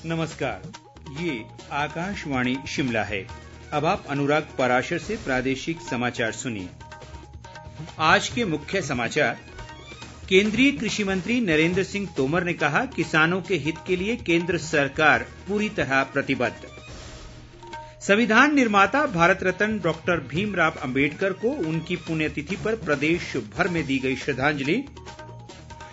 नमस्कार, ये आकाशवाणी शिमला है। अब आप अनुराग पराशर से प्रादेशिक समाचार सुनिए। आज के मुख्य समाचार। केंद्रीय कृषि मंत्री नरेंद्र सिंह तोमर ने कहा, किसानों के हित के लिए केंद्र सरकार पूरी तरह प्रतिबद्ध। संविधान निर्माता भारत रत्न डॉक्टर भीमराव अंबेडकर को उनकी पुण्यतिथि पर प्रदेश भर में दी गई श्रद्धांजलि।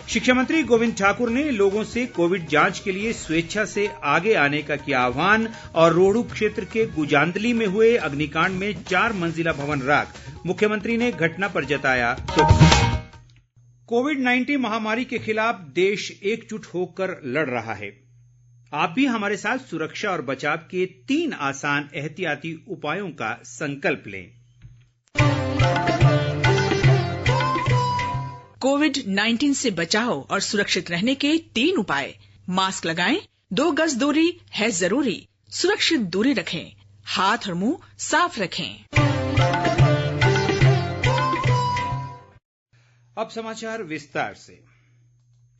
शिक्षा मंत्री गोविंद ठाकुर ने लोगों से कोविड जांच के लिए स्वेच्छा से आगे आने का किया आह्वान और रोहडू क्षेत्र के गुजांदली में हुए अग्निकांड में 4 मंजिला भवन राख, मुख्यमंत्री ने घटना पर जताया दुख। कोविड-19 महामारी के खिलाफ देश एकजुट होकर लड़ रहा है। आप भी हमारे साथ सुरक्षा और बचाव के 3 आसान एहतियाती उपायों का संकल्प लें। कोविड-19 से बचाव और सुरक्षित रहने के 3 उपाय। मास्क लगाएं, 2 गज दूरी है जरूरी, सुरक्षित दूरी रखें, हाथ और मुंह साफ रखें। अब समाचार विस्तार से।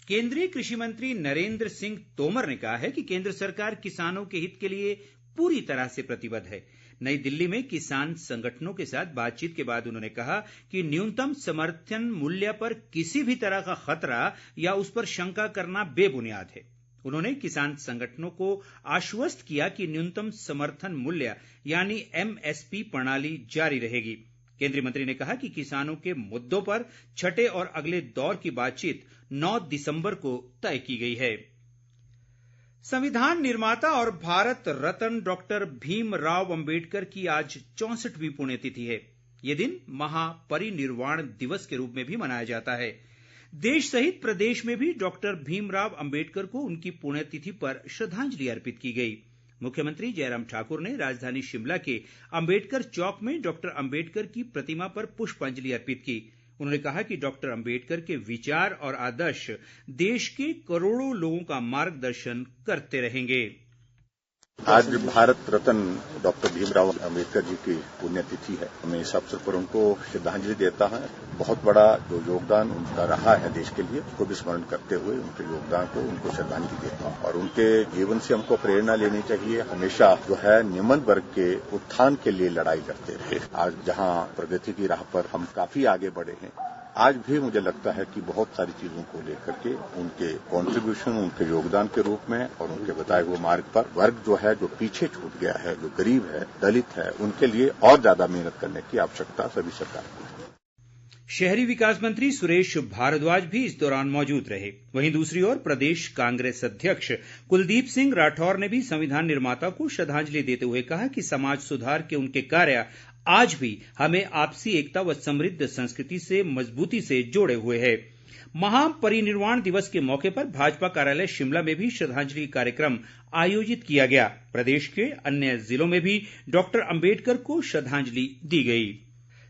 केंद्रीय कृषि मंत्री नरेंद्र सिंह तोमर ने कहा है कि केंद्र सरकार किसानों के हित के लिए पूरी तरह से प्रतिबद्ध है। नई दिल्ली में किसान संगठनों के साथ बातचीत के बाद उन्होंने कहा कि न्यूनतम समर्थन मूल्य पर किसी भी तरह का खतरा या उस पर शंका करना बेबुनियाद है। उन्होंने किसान संगठनों को आश्वस्त किया कि न्यूनतम समर्थन मूल्य यानी MSP प्रणाली जारी रहेगी। केंद्रीय मंत्री ने कहा कि किसानों के मुद्दों पर छठे और अगले दौर की बातचीत 9 दिसंबर को तय की गई है। संविधान निर्माता और भारत रत्न डॉक्टर भीमराव अंबेडकर की आज 64वीं पुण्यतिथि है। ये दिन महापरिनिर्वाण दिवस के रूप में भी मनाया जाता है। देश सहित प्रदेश में भी डॉक्टर भीमराव अंबेडकर को उनकी पुण्यतिथि पर श्रद्धांजलि अर्पित की गई। मुख्यमंत्री जयराम ठाकुर ने राजधानी शिमला के अंबेडकर चौक में डॉक्टर अंबेडकर की प्रतिमा पर पुष्पांजलि अर्पित की। उन्होंने कहा कि डॉक्टर अंबेडकर के विचार और आदर्श देश के करोड़ों लोगों का मार्गदर्शन करते रहेंगे। आज भारत रत्न डॉक्टर भीमराव अंबेडकर जी की पुण्यतिथि है। मैं इस अवसर पर उनको श्रद्धांजलि देता हूं। बहुत बड़ा जो योगदान उनका रहा है देश के लिए, उसको भी स्मरण करते हुए उनके योगदान को उनको श्रद्धांजलि देता हूं। और उनके जीवन से हमको प्रेरणा लेनी चाहिए। हमेशा जो है निम्न वर्ग के उत्थान के लिए लड़ाई लड़ते रहे। आज जहां प्रगति की राह पर हम काफी आगे बढ़े हैं, आज भी मुझे लगता है कि बहुत सारी चीजों को लेकर के उनके कंट्रीब्यूशन, उनके योगदान के रूप में और उनके बताए हुए मार्ग पर वर्ग जो है, जो पीछे छूट गया है, जो गरीब है, दलित है, उनके लिए और ज्यादा मेहनत करने की आवश्यकता सभी सरकार को है। शहरी विकास मंत्री सुरेश भारद्वाज भी इस दौरान मौजूद रहे। वहीं दूसरी ओर प्रदेश कांग्रेस अध्यक्ष कुलदीप सिंह राठौर ने भी संविधान निर्माता को श्रद्धांजलि देते हुए कहा कि समाज सुधार के उनके कार्य आज भी हमें आपसी एकता व समृद्ध संस्कृति से मजबूती से जोड़े हुए है। महापरिनिर्वाण दिवस के मौके पर भाजपा कार्यालय शिमला में भी श्रद्धांजलि कार्यक्रम आयोजित किया गया। प्रदेश के अन्य जिलों में भी डॉक्टर अंबेडकर को श्रद्धांजलि दी गई।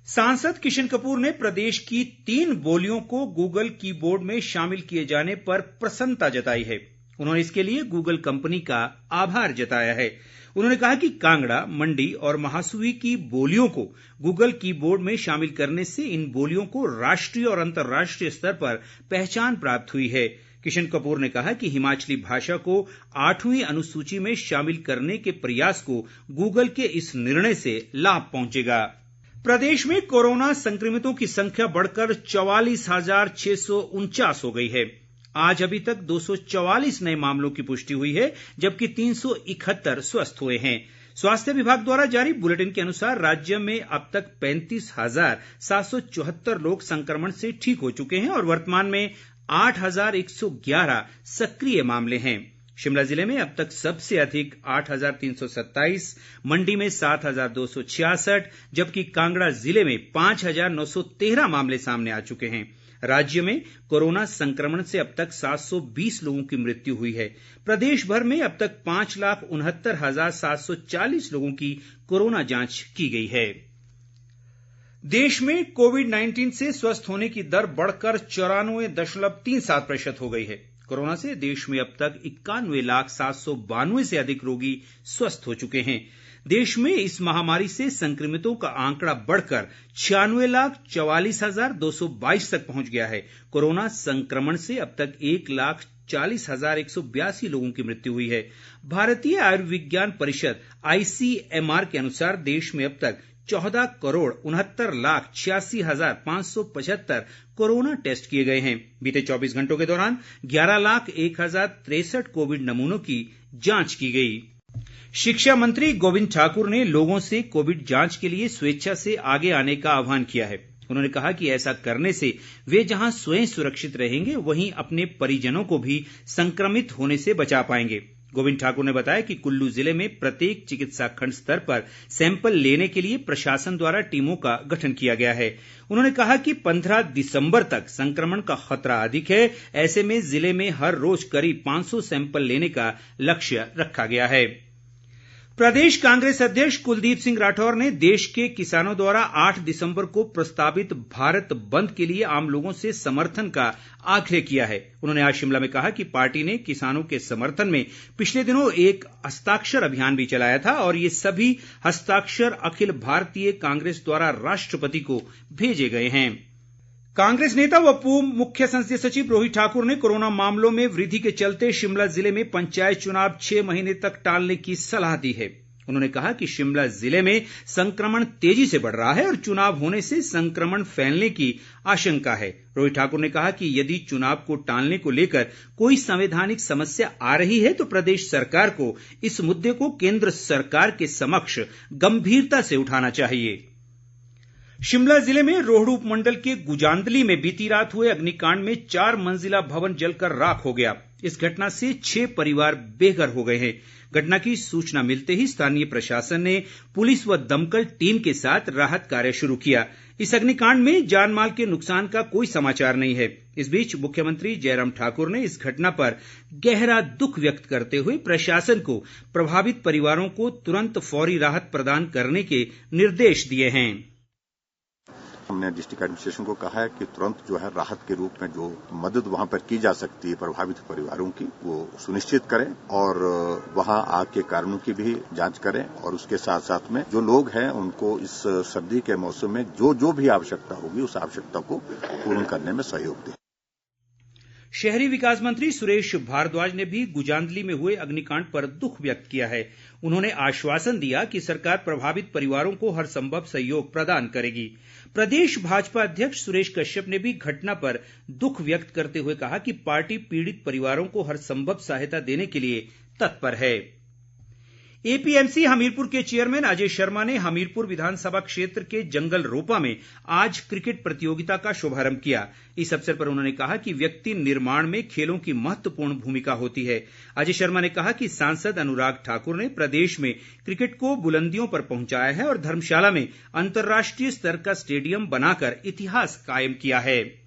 सांसद किशन कपूर ने प्रदेश की 3 बोलियों को गूगल कीबोर्ड में शामिल किए जाने पर प्रसन्नता जताई है। उन्होंने इसके लिए गूगल कंपनी का आभार जताया है। उन्होंने कहा कि कांगड़ा, मंडी और महासुवी की बोलियों को गूगल कीबोर्ड में शामिल करने से इन बोलियों को राष्ट्रीय और अंतर्राष्ट्रीय स्तर पर पहचान प्राप्त हुई है। किशन कपूर ने कहा कि हिमाचली भाषा को 8वीं अनुसूची में शामिल करने के प्रयास को गूगल के इस निर्णय से लाभ पहुंचेगा। प्रदेश में कोरोना संक्रमितों की संख्या बढ़कर 44,649 हो गई है। आज अभी तक 244 नए मामलों की पुष्टि हुई है, जबकि 371 स्वस्थ हुए हैं। स्वास्थ्य विभाग द्वारा जारी बुलेटिन के अनुसार राज्य में अब तक 35,774 लोग संक्रमण से ठीक हो चुके हैं और वर्तमान में 8,111 सक्रिय मामले हैं। शिमला जिले में अब तक सबसे अधिक 8,327, मंडी में 7,266, जबकि कांगड़ा जिले में 5,913 मामले सामने आ चुके हैं। राज्य में कोरोना संक्रमण से अब तक 720 लोगों की मृत्यु हुई है। प्रदेश भर में अब तक 5,69,740 लोगों की कोरोना जांच की गई है। देश में कोविड-19 से स्वस्थ होने की दर बढ़कर 94.37% हो गई है। कोरोना से देश में अब तक 91,792 से अधिक रोगी स्वस्थ हो चुके हैं। देश में इस महामारी से संक्रमितों का आंकड़ा बढ़कर 96,44,222 तक पहुंच गया है। कोरोना संक्रमण से अब तक 1,40,182 लोगों की मृत्यु हुई है। भारतीय आयुर्विज्ञान परिषद ICMR के अनुसार देश में अब तक 14,69,86,575 कोरोना टेस्ट किए गए हैं। बीते 24 घंटों के दौरान 11,01,063 कोविड नमूनों की जांच की गई। शिक्षा मंत्री गोविंद ठाकुर ने लोगों से कोविड जांच के लिए स्वेच्छा से आगे आने का आह्वान किया है। उन्होंने कहा कि ऐसा करने से वे जहां स्वयं सुरक्षित रहेंगे, वहीं अपने परिजनों को भी संक्रमित होने से बचा पाएंगे। गोविंद ठाकुर ने बताया कि कुल्लू जिले में प्रत्येक चिकित्सा खंड स्तर पर सैंपल लेने के लिए प्रशासन द्वारा टीमों का गठन किया गया है। उन्होंने कहा कि 15 दिसंबर तक संक्रमण का खतरा अधिक है। ऐसे में जिले में हर रोज करीब 500 सैंपल लेने का लक्ष्य रखा गया है। प्रदेश कांग्रेस अध्यक्ष कुलदीप सिंह राठौर ने देश के किसानों द्वारा 8 दिसंबर को प्रस्तावित भारत बंद के लिए आम लोगों से समर्थन का आग्रह किया है। उन्होंने आज शिमला में कहा कि पार्टी ने किसानों के समर्थन में पिछले दिनों एक हस्ताक्षर अभियान भी चलाया था और ये सभी हस्ताक्षर अखिल भारतीय कांग्रेस द्वारा राष्ट्रपति को भेजे गए हैं। कांग्रेस नेता व पूर्व मुख्य संसदीय सचिव रोहित ठाकुर ने कोरोना मामलों में वृद्धि के चलते शिमला जिले में पंचायत चुनाव 6 महीने तक टालने की सलाह दी है। उन्होंने कहा कि शिमला जिले में संक्रमण तेजी से बढ़ रहा है और चुनाव होने से संक्रमण फैलने की आशंका है। रोहित ठाकुर ने कहा कि यदि चुनाव को टालने को लेकर कोई संवैधानिक समस्या आ रही है तो प्रदेश सरकार को इस मुद्दे को केंद्र सरकार के समक्ष गंभीरता से उठाना चाहिए। शिमला जिले में रोहडू उपमंडल के गुजांदली में बीती रात हुए अग्निकांड में 4 मंजिला भवन जलकर राख हो गया। इस घटना से 6 परिवार बेघर हो गए हैं। घटना की सूचना मिलते ही स्थानीय प्रशासन ने पुलिस व दमकल टीम के साथ राहत कार्य शुरू किया। इस अग्निकांड में जानमाल के नुकसान का कोई समाचार नहीं है। इस बीच मुख्यमंत्री जयराम ठाकुर ने इस घटना पर गहरा दुख व्यक्त करते हुए प्रशासन को प्रभावित परिवारों को तुरंत फौरी राहत प्रदान करने के निर्देश दिए हैं। हमने डिस्ट्रिक्ट एडमिनिस्ट्रेशन को कहा है कि तुरंत जो है राहत के रूप में जो मदद वहां पर की जा सकती है प्रभावित परिवारों की, वो सुनिश्चित करें और वहां आग के कारणों की भी जांच करें और उसके साथ साथ में जो लोग हैं उनको इस सर्दी के मौसम में जो भी आवश्यकता होगी उस आवश्यकता को पूर्ण करने में सहयोग दें। शहरी विकास मंत्री सुरेश भारद्वाज ने भी गुजांदली में हुए अग्निकांड पर दुख व्यक्त किया है। उन्होंने आश्वासन दिया कि सरकार प्रभावित परिवारों को हर संभव सहयोग प्रदान करेगी। प्रदेश भाजपा अध्यक्ष सुरेश कश्यप ने भी घटना पर दुख व्यक्त करते हुए कहा कि पार्टी पीड़ित परिवारों को हर संभव सहायता देने के लिए तत्पर है। एपीएमसी हमीरपुर के चेयरमैन अजय शर्मा ने हमीरपुर विधानसभा क्षेत्र के जंगल रोपा में आज क्रिकेट प्रतियोगिता का शुभारंभ किया। इस अवसर पर उन्होंने कहा कि व्यक्ति निर्माण में खेलों की महत्वपूर्ण भूमिका होती है। अजय शर्मा ने कहा कि सांसद अनुराग ठाकुर ने प्रदेश में क्रिकेट को बुलंदियों पर पहुंचाया है और धर्मशाला में अंतर्राष्ट्रीय स्तर का स्टेडियम बनाकर इतिहास कायम किया है।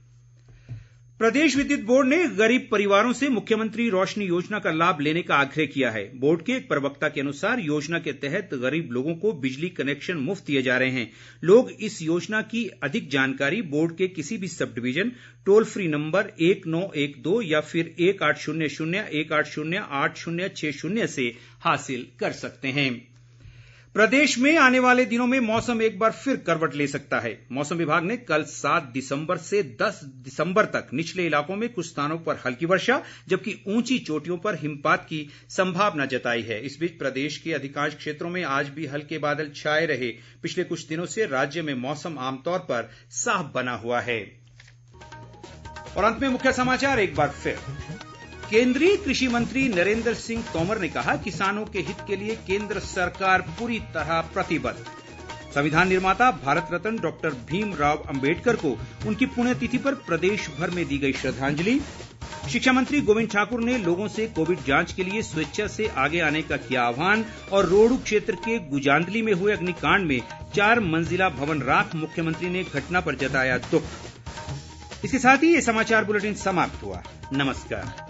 प्रदेश विद्युत बोर्ड ने गरीब परिवारों से मुख्यमंत्री रोशनी योजना का लाभ लेने का आग्रह किया है। बोर्ड के एक प्रवक्ता के अनुसार योजना के तहत गरीब लोगों को बिजली कनेक्शन मुफ्त दिए जा रहे हैं। लोग इस योजना की अधिक जानकारी बोर्ड के किसी भी sub division toll free number 1912 या फिर 1800-180-8060 से हासिल कर सकते हैं। प्रदेश में आने वाले दिनों में मौसम एक बार फिर करवट ले सकता है। मौसम विभाग ने कल 7 दिसंबर से 10 दिसंबर तक निचले इलाकों में कुछ स्थानों पर हल्की वर्षा जबकि ऊंची चोटियों पर हिमपात की संभावना जताई है। इस बीच प्रदेश के अधिकांश क्षेत्रों में आज भी हल्के बादल छाए रहे। पिछले कुछ दिनों से राज्य में मौसम आमतौर पर साफ बना हुआ है। और अंत में मुख्य समाचार एक बार फिर। केंद्रीय कृषि मंत्री नरेंद्र सिंह तोमर ने कहा, किसानों के हित के लिए केंद्र सरकार पूरी तरह प्रतिबद्ध। संविधान निर्माता भारत रत्न डॉक्टर भीमराव अंबेडकर को उनकी पुण्यतिथि पर प्रदेश भर में दी गई श्रद्धांजलि। शिक्षा मंत्री गोविंद ठाकुर ने लोगों से कोविड जांच के लिए स्वेच्छा से आगे आने का किया आह्वान। और रोहडू क्षेत्र के गुजांदली में हुए अग्निकांड में 4 मंजिला भवन राख, मुख्यमंत्री ने घटना पर जताया दुख। इसके साथ ही ये समाचार बुलेटिन समाप्त हुआ। नमस्कार।